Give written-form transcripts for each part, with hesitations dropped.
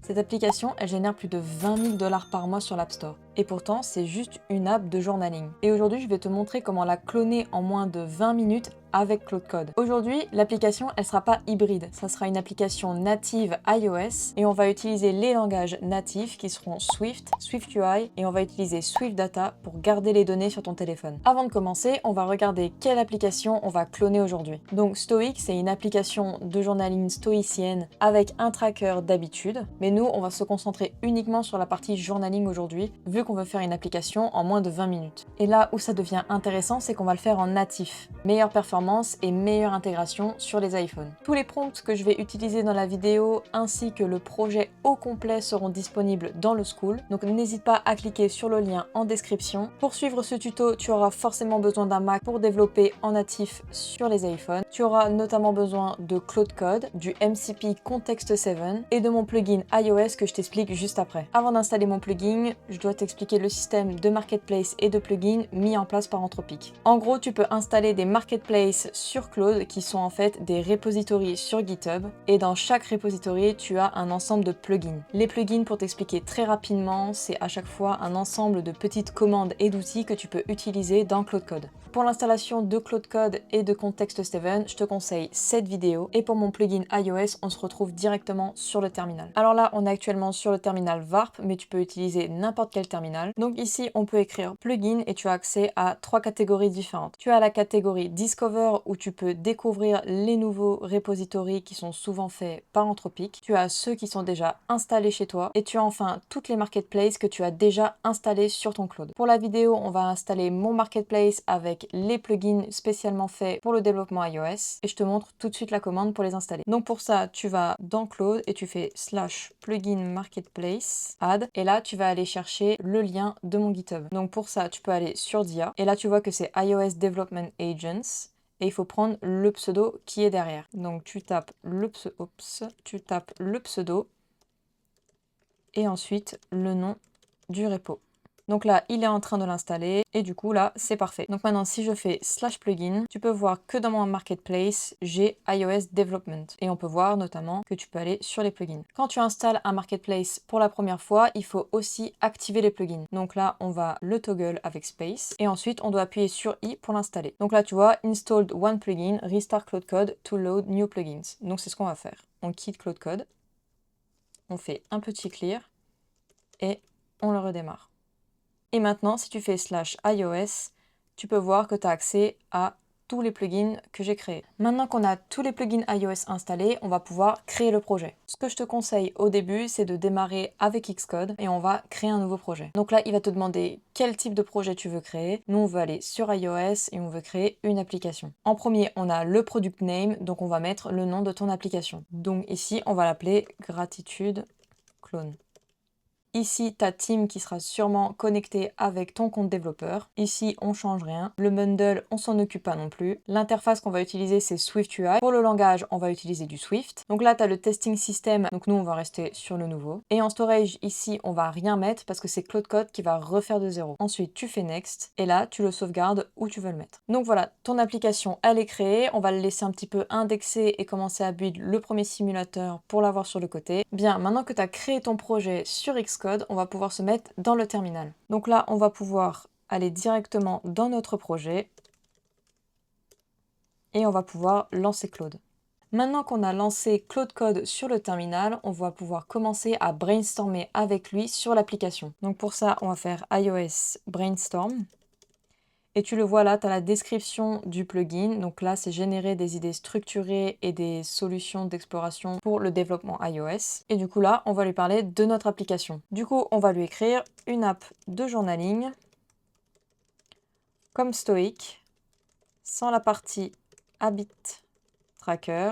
Cette application, elle génère plus de 20 000 $ par mois sur l'App Store. Et pourtant, c'est juste une app de journaling. Et aujourd'hui, je vais te montrer comment la cloner en moins de 20 minutes avec Claude Code. Aujourd'hui, l'application, elle sera pas hybride. Ça sera une application native iOS et on va utiliser les langages natifs qui seront Swift, SwiftUI et on va utiliser Swift Data pour garder les données sur ton téléphone. Avant de commencer, on va regarder quelle application on va cloner aujourd'hui. Donc Stoic, c'est une application de journaling stoïcienne avec un tracker d'habitude, mais nous, on va se concentrer uniquement sur la partie journaling aujourd'hui, vu qu'on veut faire une application en moins de 20 minutes. Et là où ça devient intéressant, c'est qu'on va le faire en natif. Meilleure performance et meilleure intégration sur les iPhones. Tous les prompts que je vais utiliser dans la vidéo ainsi que le projet au complet seront disponibles dans le School, donc n'hésite pas à cliquer sur le lien en description. Pour suivre ce tuto, tu auras forcément besoin d'un Mac pour développer en natif sur les iPhones. Tu auras notamment besoin de Claude Code, du MCP Context 7 et de mon plugin iOS que je t'explique juste après. Avant d'installer mon plugin, je dois t'expliquer le système de marketplace et de plugins mis en place par Anthropic. En gros, tu peux installer des marketplaces sur Claude qui sont en fait des repositories sur GitHub et dans chaque repository tu as un ensemble de plugins. Les plugins, pour t'expliquer très rapidement, c'est à chaque fois un ensemble de petites commandes et d'outils que tu peux utiliser dans Claude Code. Pour l'installation de Claude Code et de Context 7, je te conseille cette vidéo et pour mon plugin iOS, on se retrouve directement sur le terminal. Alors là, on est actuellement sur le terminal Warp, mais tu peux utiliser n'importe quel terminal. Donc ici, on peut écrire plugin et tu as accès à 3 catégories différentes. Tu as la catégorie Discover où tu peux découvrir les nouveaux repositories qui sont souvent faits par Anthropic. Tu as ceux qui sont déjà installés chez toi et tu as enfin toutes les marketplaces que tu as déjà installées sur ton Claude. Pour la vidéo, on va installer mon marketplace avec les plugins spécialement faits pour le développement iOS et je te montre tout de suite la commande pour les installer. Donc pour ça, tu vas dans Claude et tu fais /plugin marketplace add et là tu vas aller chercher le lien de mon GitHub. Donc pour ça, tu peux aller sur Dia et là tu vois que c'est iOS Development Agents. Et il faut prendre le pseudo qui est derrière. Donc tu tapes le pseudo et ensuite le nom du repo. Donc là, il est en train de l'installer et du coup là, c'est parfait. Donc maintenant, si je fais /plugin, tu peux voir que dans mon marketplace, j'ai iOS Development. Et on peut voir notamment que tu peux aller sur les plugins. Quand tu installes un marketplace pour la première fois, il faut aussi activer les plugins. Donc là, on va le toggle avec space et ensuite, on doit appuyer sur I pour l'installer. Donc là, tu vois, installed one plugin, restart Claude Code to load new plugins. Donc c'est ce qu'on va faire. On quitte Claude Code, on fait un petit clear et on le redémarre. Et maintenant, si tu fais /iOS, tu peux voir que tu as accès à tous les plugins que j'ai créés. Maintenant qu'on a tous les plugins iOS installés, on va pouvoir créer le projet. Ce que je te conseille au début, c'est de démarrer avec Xcode et on va créer un nouveau projet. Donc là, il va te demander quel type de projet tu veux créer. Nous, on veut aller sur iOS et on veut créer une application. En premier, on a le product name, donc on va mettre le nom de ton application. Donc ici, on va l'appeler Gratitude Clone. Ici, ta team qui sera sûrement connectée avec ton compte développeur. Ici, on change rien. Le bundle, on s'en occupe pas non plus. L'interface qu'on va utiliser, c'est SwiftUI. Pour le langage, on va utiliser du Swift. Donc là, tu as le testing system. Donc nous, on va rester sur le nouveau. Et en storage, ici, on va rien mettre parce que c'est Claude Code qui va refaire de zéro. Ensuite, tu fais Next. Et là, tu le sauvegardes où tu veux le mettre. Donc voilà, ton application, elle est créée. On va le laisser un petit peu indexer et commencer à build le premier simulateur pour l'avoir sur le côté. Bien, maintenant que tu as créé ton projet sur Xcode, on va pouvoir se mettre dans le terminal. Donc là, on va pouvoir aller directement dans notre projet et on va pouvoir lancer Claude. Maintenant qu'on a lancé Claude Code sur le terminal, on va pouvoir commencer à brainstormer avec lui sur l'application. Donc pour ça, on va faire iOS brainstorm. Et tu le vois là, tu as la description du plugin. Donc là, c'est générer des idées structurées et des solutions d'exploration pour le développement iOS. Et du coup là, on va lui parler de notre application. Du coup, on va lui écrire une app de journaling comme Stoic, sans la partie habit tracker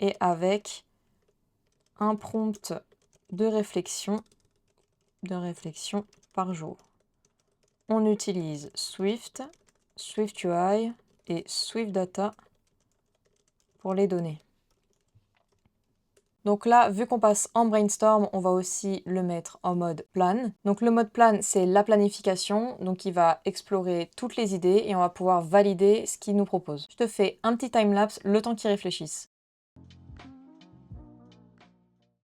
et avec un prompt de réflexion par jour. On utilise Swift, SwiftUI et Swift Data pour les données. Donc là, vu qu'on passe en brainstorm, on va aussi le mettre en mode plan. Donc le mode plan, c'est la planification. Donc il va explorer toutes les idées et on va pouvoir valider ce qu'il nous propose. Je te fais un petit timelapse le temps qu'il réfléchisse.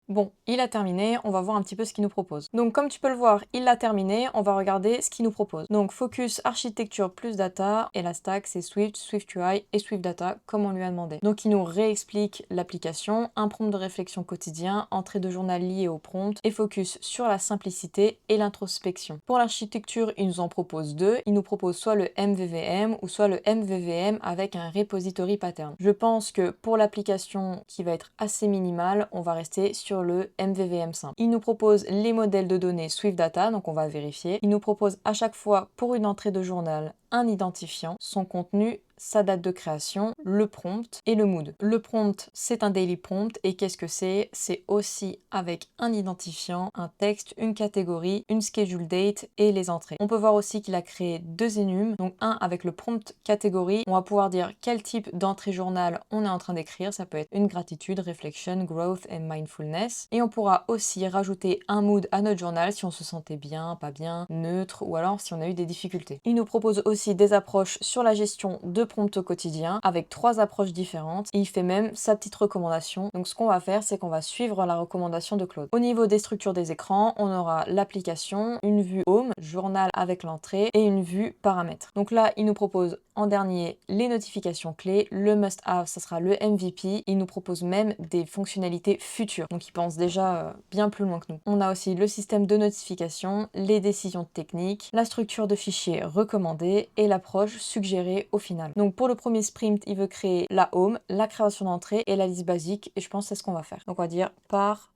Bon, il a terminé, on va voir un petit peu ce qu'il nous propose. Donc comme tu peux le voir, il l'a terminé, on va regarder ce qu'il nous propose. Donc focus, architecture plus data, et la stack c'est Swift, SwiftUI et Swift Data comme on lui a demandé. Donc il nous réexplique l'application, un prompt de réflexion quotidien, entrée de journal liée au prompt, et focus sur la simplicité et l'introspection. Pour l'architecture, il nous en propose deux, il nous propose soit le MVVM ou soit le MVVM avec un repository pattern. Je pense que pour l'application qui va être assez minimale, on va rester sur le MVVM simple. Il nous propose les modèles de données Swift Data, donc on va vérifier. Il nous propose à chaque fois pour une entrée de journal un identifiant, son contenu, sa date de création, le prompt et le mood. Le prompt, c'est un daily prompt et qu'est-ce que c'est? C'est aussi avec un identifiant, un texte, une catégorie, une schedule date et les entrées. On peut voir aussi qu'il a créé deux enums, donc un avec le prompt catégorie, on va pouvoir dire quel type d'entrée journal on est en train d'écrire, ça peut être une gratitude, reflection, growth and mindfulness. Et on pourra aussi rajouter un mood à notre journal si on se sentait bien, pas bien, neutre ou alors si on a eu des difficultés. Il nous propose aussi des approches sur la gestion de prompts au quotidien avec trois approches différentes et il fait même sa petite recommandation. Donc ce qu'on va faire, c'est qu'on va suivre la recommandation de Claude. Au niveau des structures des écrans, on aura l'application, une vue home, journal avec l'entrée et une vue paramètres. Donc là, il nous propose en dernier les notifications clés, le must-have, ça sera le MVP. Il nous propose même des fonctionnalités futures. Donc il pense déjà bien plus loin que nous. On a aussi le système de notification, les décisions techniques, la structure de fichiers recommandée et l'approche suggérée au final. Donc pour le premier sprint, il veut créer la home, la création d'entrée et la liste basique. Et je pense que c'est ce qu'on va faire. Donc on va dire pars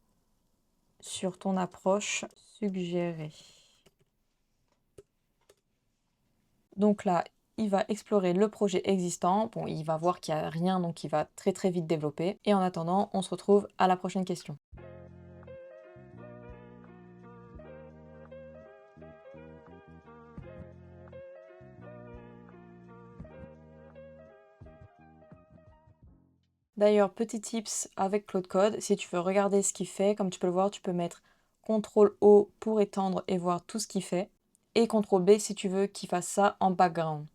sur ton approche suggérée. Donc là, il va explorer le projet existant. Bon, il va voir qu'il n'y a rien, donc il va très très vite développer. Et en attendant, on se retrouve à la prochaine question. D'ailleurs, petit tips avec Claude Code, si tu veux regarder ce qu'il fait, comme tu peux le voir, tu peux mettre CTRL-O pour étendre et voir tout ce qu'il fait, et CTRL-B si tu veux qu'il fasse ça en background.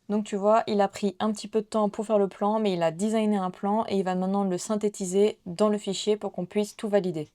Donc tu vois, il a pris un petit peu de temps pour faire le plan, mais il a designé un plan et il va maintenant le synthétiser dans le fichier pour qu'on puisse tout valider.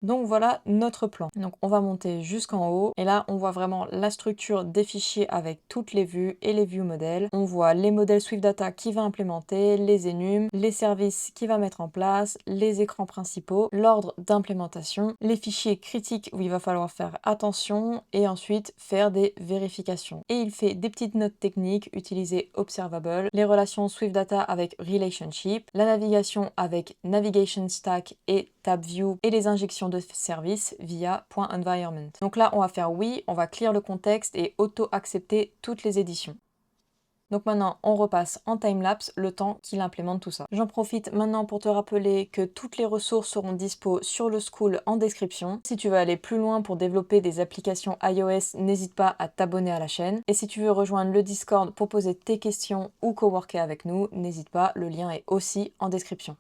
Donc voilà notre plan. Donc on va monter jusqu'en haut et là on voit vraiment la structure des fichiers avec toutes les vues et les view modèles. On voit les modèles Swift Data qu'il va implémenter, les enums, les services qu'il va mettre en place, les écrans principaux, l'ordre d'implémentation, les fichiers critiques où il va falloir faire attention et ensuite faire des vérifications. Et il fait des petites notes techniques, utiliser Observable, les relations Swift Data avec Relationship, la navigation avec Navigation Stack et Tab View et les injections de services via .environment. Donc là, on va faire oui, on va clear le contexte et auto-accepter toutes les éditions. Donc maintenant, on repasse en timelapse le temps qu'il implémente tout ça. J'en profite maintenant pour te rappeler que toutes les ressources seront dispo sur le School en description. Si tu veux aller plus loin pour développer des applications iOS, n'hésite pas à t'abonner à la chaîne. Et si tu veux rejoindre le Discord pour poser tes questions ou coworker avec nous, n'hésite pas, le lien est aussi en description.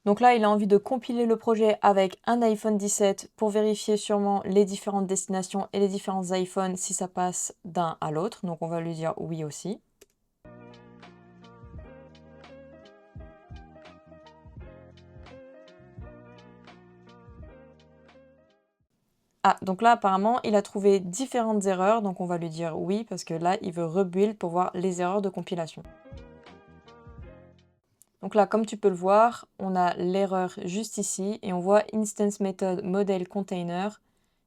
Donc là, il a envie de compiler le projet avec un iPhone 17 pour vérifier sûrement les différentes destinations et les différents iPhones si ça passe d'un à l'autre. Donc on va lui dire oui aussi. Ah, donc là apparemment, il a trouvé différentes erreurs, donc on va lui dire oui parce que là, il veut rebuild pour voir les erreurs de compilation. Donc là, comme tu peux le voir, on a l'erreur juste ici et on voit instance method model container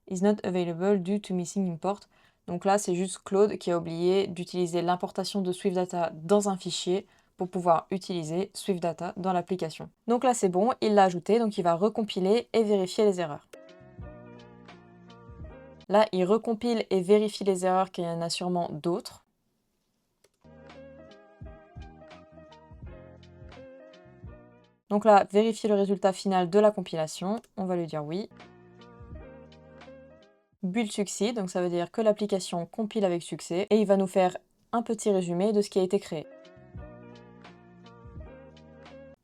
is not available due to missing import. Donc là, c'est juste Claude qui a oublié d'utiliser l'importation de Swift Data dans un fichier pour pouvoir utiliser Swift Data dans l'application. Donc là, c'est bon, il l'a ajouté, donc il va recompiler et vérifier les erreurs. Là, il recompile et vérifie les erreurs, qu'il y en a sûrement d'autres. Donc là, vérifier le résultat final de la compilation. On va lui dire oui. Build succeed, donc ça veut dire que l'application compile avec succès et il va nous faire un petit résumé de ce qui a été créé.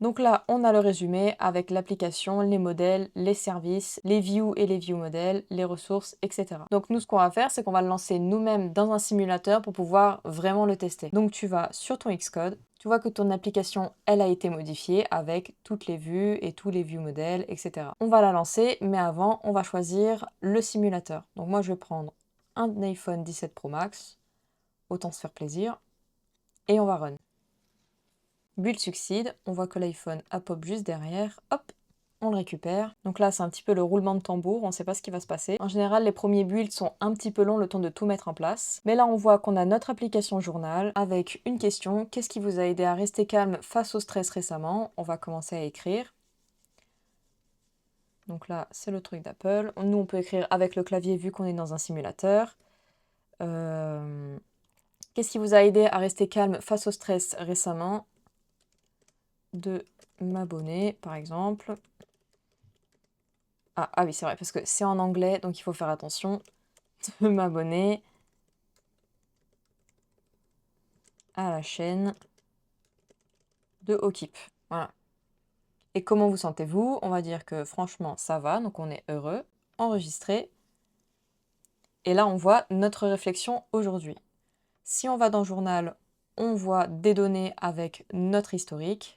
Donc là, on a le résumé avec l'application, les modèles, les services, les views et les view modèles, les ressources, etc. Donc nous, ce qu'on va faire, c'est qu'on va le lancer nous-mêmes dans un simulateur pour pouvoir vraiment le tester. Donc tu vas sur ton Xcode, tu vois que ton application, elle a été modifiée avec toutes les vues et tous les view modèles, etc. On va la lancer, mais avant, on va choisir le simulateur. Donc moi, je vais prendre un iPhone 17 Pro Max, autant se faire plaisir, et on va run. Build succeed, on voit que l'iPhone a pop juste derrière, hop, on le récupère. Donc là, c'est un petit peu le roulement de tambour, on ne sait pas ce qui va se passer. En général, les premiers builds sont un petit peu longs, le temps de tout mettre en place. Mais là, on voit qu'on a notre application journal avec une question. Qu'est-ce qui vous a aidé à rester calme face au stress récemment? On va commencer à écrire. Donc là, c'est le truc d'Apple. Nous, on peut écrire avec le clavier vu qu'on est dans un simulateur. Qu'est-ce qui vous a aidé à rester calme face au stress récemment? De m'abonner, par exemple. Ah oui, c'est vrai, parce que c'est en anglais, donc il faut faire attention. De m'abonner à la chaîne de Okip. Voilà. Et comment vous sentez-vous? On va dire que franchement, ça va, donc on est heureux. Enregistrer. Et là, on voit notre réflexion aujourd'hui. Si on va dans Journal, on voit des données avec notre historique.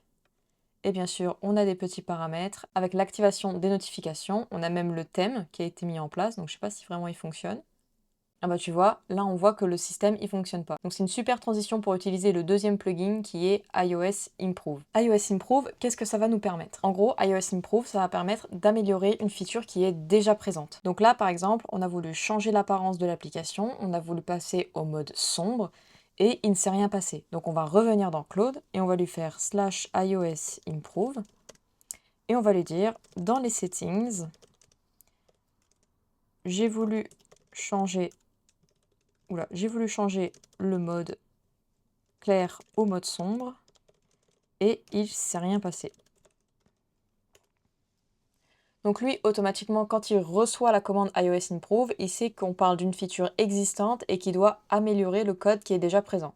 Et bien sûr, on a des petits paramètres. Avec l'activation des notifications, on a même le thème qui a été mis en place. Donc, je ne sais pas si vraiment il fonctionne. Ah bah tu vois, là on voit que le système il fonctionne pas. Donc c'est une super transition pour utiliser le deuxième plugin qui est iOS Improve. iOS Improve, qu'est-ce que ça va nous permettre? En gros, iOS Improve, ça va permettre d'améliorer une feature qui est déjà présente. Donc là par exemple, on a voulu changer l'apparence de l'application, on a voulu passer au mode sombre et il ne s'est rien passé. Donc on va revenir dans Claude et on va lui faire /iOS Improve et on va lui dire dans les settings, j'ai voulu changer le mode clair au mode sombre et il s'est rien passé. Donc lui, automatiquement, quand il reçoit la commande iOS Improve, il sait qu'on parle d'une feature existante et qui doit améliorer le code qui est déjà présent.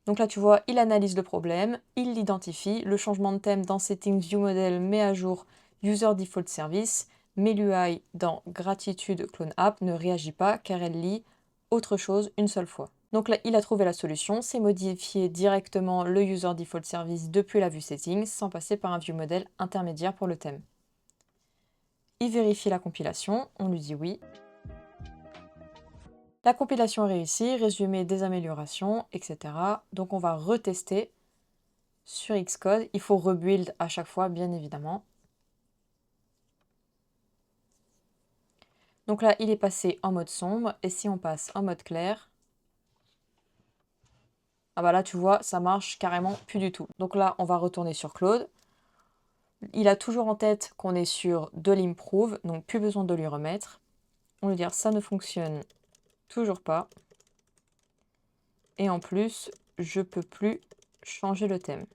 Donc là, tu vois, il analyse le problème, il l'identifie, le changement de thème dans Settings View Model met à jour User Default Service, mais l'UI dans Gratitude Clone App ne réagit pas car elle lit autre chose une seule fois. Donc là, il a trouvé la solution, c'est modifier directement le User Default Service depuis la vue Settings sans passer par un view model intermédiaire pour le thème. Il vérifie la compilation, on lui dit oui. La compilation est réussie, résumé des améliorations, etc. Donc on va retester sur Xcode. Il faut rebuild à chaque fois, bien évidemment. Donc là, il est passé en mode sombre. Et si on passe en mode clair, ah bah là, tu vois, ça marche carrément plus du tout. Donc là, on va retourner sur Claude. Il a toujours en tête qu'on est sur de l'improve, donc plus besoin de lui remettre. On va lui dire ça ne fonctionne toujours pas. Et en plus, je peux plus changer le thème.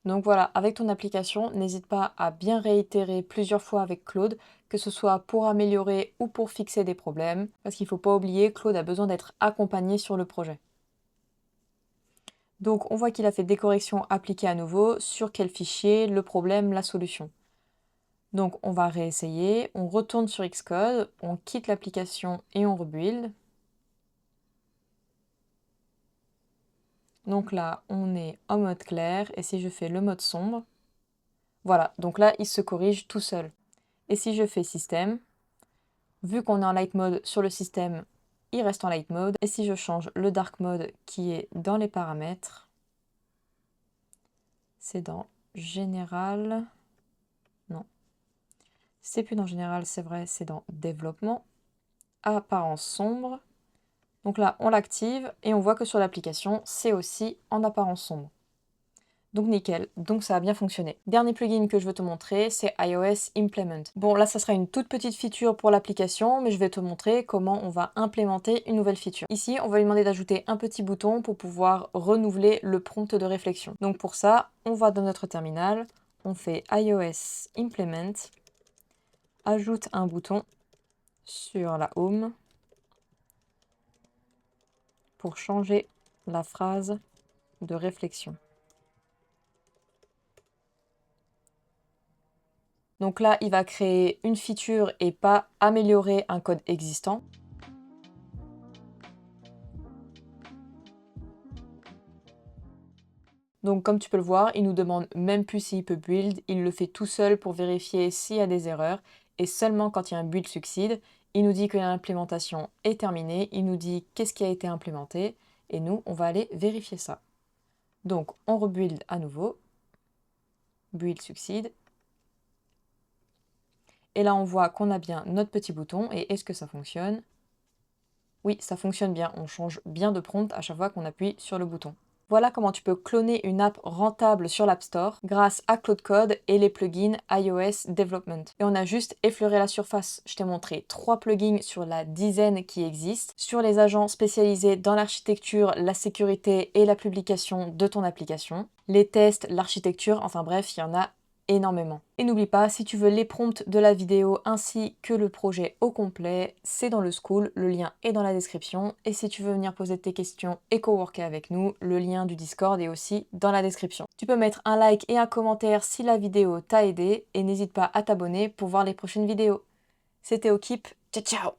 Donc voilà, avec ton application, n'hésite pas à bien réitérer plusieurs fois avec Claude, que ce soit pour améliorer ou pour fixer des problèmes, parce qu'il ne faut pas oublier, Claude a besoin d'être accompagné sur le projet. Donc on voit qu'il a fait des corrections appliquées à nouveau, sur quel fichier, le problème, la solution. Donc on va réessayer, on retourne sur Xcode, on quitte l'application et on rebuild. Donc là, on est en mode clair, et si je fais le mode sombre, voilà, donc là, il se corrige tout seul. Et si je fais système, vu qu'on est en light mode sur le système, il reste en light mode. Et si je change le dark mode qui est dans les paramètres, c'est dans général, non, c'est plus dans général, c'est vrai, c'est dans développement, apparence sombre. Donc là, on l'active et on voit que sur l'application, c'est aussi en apparence sombre. Donc nickel, donc ça a bien fonctionné. Dernier plugin que je veux te montrer, c'est iOS Implement. Bon là, ça sera une toute petite feature pour l'application, mais je vais te montrer comment on va implémenter une nouvelle feature. Ici, on va lui demander d'ajouter un petit bouton pour pouvoir renouveler le prompt de réflexion. Donc pour ça, on va dans notre terminal, on fait iOS Implement, ajoute un bouton sur la Home pour changer la phrase de réflexion. Donc là, il va créer une feature et pas améliorer un code existant. Donc comme tu peux le voir, il nous demande même plus s'il peut build, il le fait tout seul pour vérifier s'il y a des erreurs, et seulement quand il y a un build succède, il nous dit que l'implémentation est terminée, il nous dit qu'est-ce qui a été implémenté, et nous, on va aller vérifier ça. Donc on rebuild à nouveau, build succède, et là on voit qu'on a bien notre petit bouton, et est-ce que ça fonctionne? Oui, ça fonctionne bien, on change bien de prompt à chaque fois qu'on appuie sur le bouton. Voilà comment tu peux cloner une app rentable sur l'App Store grâce à Claude Code et les plugins iOS Development. Et on a juste effleuré la surface. Je t'ai montré 3 plugins sur la dizaine qui existent, sur les agents spécialisés dans l'architecture, la sécurité et la publication de ton application, les tests, l'architecture, enfin bref, il y en a énormément. Et n'oublie pas, si tu veux les prompts de la vidéo ainsi que le projet au complet, c'est dans le School, le lien est dans la description. Et si tu veux venir poser tes questions et coworker avec nous, le lien du Discord est aussi dans la description. Tu peux mettre un like et un commentaire si la vidéo t'a aidé et n'hésite pas à t'abonner pour voir les prochaines vidéos. C'était Okip, ciao ciao!